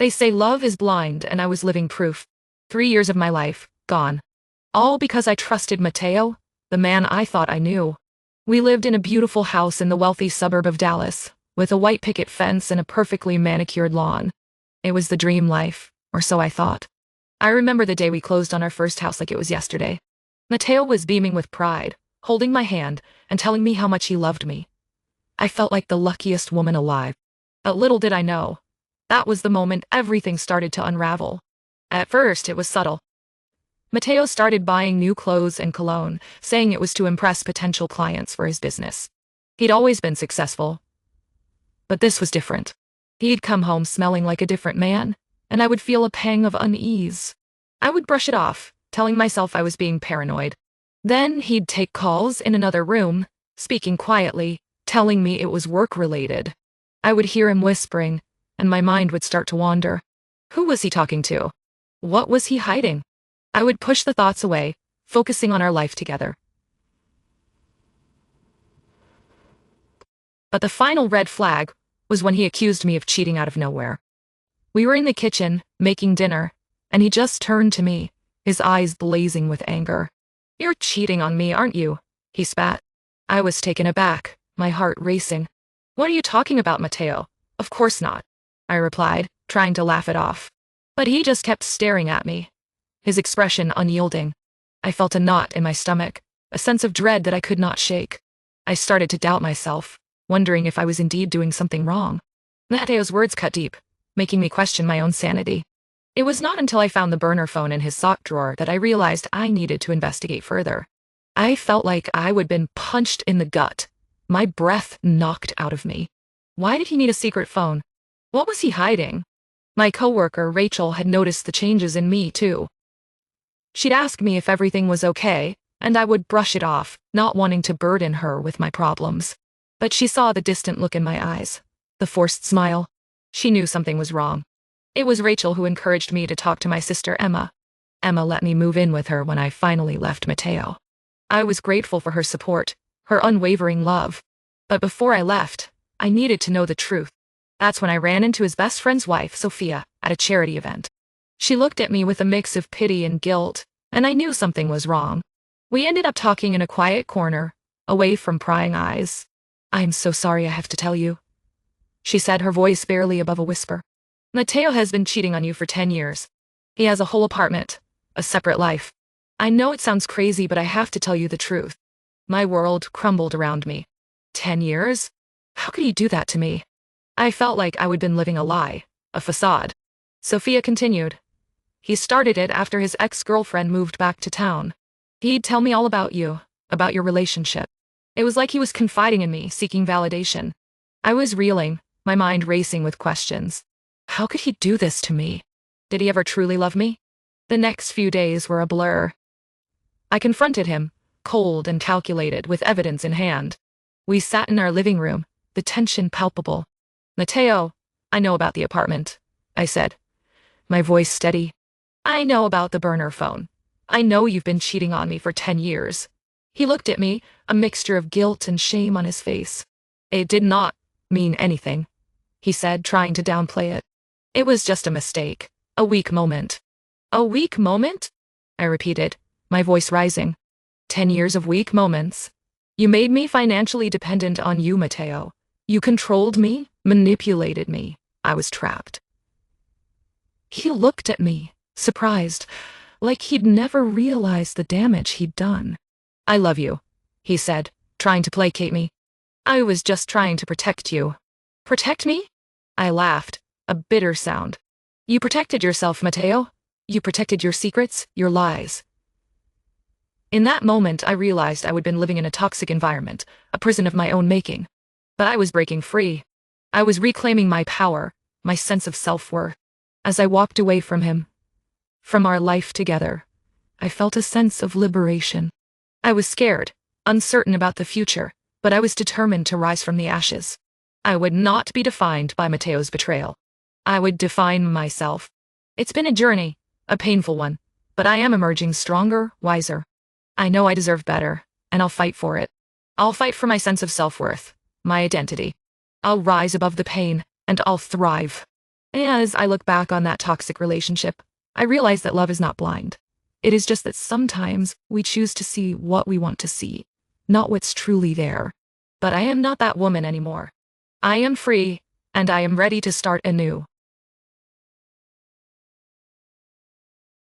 They say love is blind, and I was living proof. 3 years of my life, gone. All because I trusted Matteo, the man I thought I knew. We lived in a beautiful house in the wealthy suburb of Dallas, with a white picket fence and a perfectly manicured lawn. It was the dream life, or so I thought. I remember the day we closed on our first house like it was yesterday. Matteo was beaming with pride, holding my hand, and telling me how much he loved me. I felt like the luckiest woman alive. But little did I know, that was the moment everything started to unravel. At first, it was subtle. Matteo started buying new clothes and cologne, saying it was to impress potential clients for his business. He'd always been successful. But this was different. He'd come home smelling like a different man, and I would feel a pang of unease. I would brush it off, telling myself I was being paranoid. Then he'd take calls in another room, speaking quietly, telling me it was work-related. I would hear him whispering, and my mind would start to wander. Who was he talking to? What was he hiding? I would push the thoughts away, focusing on our life together. But the final red flag was when he accused me of cheating out of nowhere. We were in the kitchen, making dinner, and he just turned to me, his eyes blazing with anger. "You're cheating on me, aren't you?" he spat. I was taken aback, my heart racing. "What are you talking about, Matteo? Of course not," I replied, trying to laugh it off. But he just kept staring at me, his expression unyielding. I felt a knot in my stomach, a sense of dread that I could not shake. I started to doubt myself, wondering if I was indeed doing something wrong. Matteo's words cut deep, making me question my own sanity. It was not until I found the burner phone in his sock drawer that I realized I needed to investigate further. I felt like I would been punched in the gut, my breath knocked out of me. Why did he need a secret phone? What was he hiding? My coworker, Rachel, had noticed the changes in me, too. She'd ask me if everything was okay, and I would brush it off, not wanting to burden her with my problems. But she saw the distant look in my eyes, the forced smile. She knew something was wrong. It was Rachel who encouraged me to talk to my sister Emma. Emma let me move in with her when I finally left Matteo. I was grateful for her support, her unwavering love. But before I left, I needed to know the truth. That's when I ran into his best friend's wife, Sophia, at a charity event. She looked at me with a mix of pity and guilt, and I knew something was wrong. We ended up talking in a quiet corner, away from prying eyes. "I'm so sorry I have to tell you," she said, her voice barely above a whisper. "Matteo has been cheating on you for 10 years. He has a whole apartment, a separate life. I know it sounds crazy, but I have to tell you the truth." My world crumbled around me. 10 years? How could he do that to me? I felt like I would been living a lie, a facade. Sophia continued. "He started it after his ex-girlfriend moved back to town. He'd tell me all about you, about your relationship. It was like he was confiding in me, seeking validation." I was reeling, my mind racing with questions. How could he do this to me? Did he ever truly love me? The next few days were a blur. I confronted him, cold and calculated, with evidence in hand. We sat in our living room, the tension palpable. "Matteo, I know about the apartment," I said, my voice steady. "I know about the burner phone. I know you've been cheating on me for 10 years. He looked at me, a mixture of guilt and shame on his face. "It did not mean anything," he said, trying to downplay it. "It was just a mistake, a weak moment." "A weak moment?" I repeated, my voice rising. 10 years of weak moments. You made me financially dependent on you, Matteo. You controlled me, manipulated me. I was trapped." He looked at me, surprised, like he'd never realized the damage he'd done. "I love you," he said, trying to placate me. "I was just trying to protect you." "Protect me?" I laughed, a bitter sound. "You protected yourself, Matteo. You protected your secrets, your lies." In that moment, I realized I would been living in a toxic environment, a prison of my own making. But I was breaking free. I was reclaiming my power, my sense of self-worth. As I walked away from him, from our life together, I felt a sense of liberation. I was scared, uncertain about the future, but I was determined to rise from the ashes. I would not be defined by Matteo's betrayal. I would define myself. It's been a journey, a painful one, but I am emerging stronger, wiser. I know I deserve better, and I'll fight for it. I'll fight for my sense of self-worth, my identity. I'll rise above the pain, and I'll thrive. As I look back on that toxic relationship, I realize that love is not blind. It is just that sometimes we choose to see what we want to see, not what's truly there. But I am not that woman anymore. I am free, and I am ready to start anew.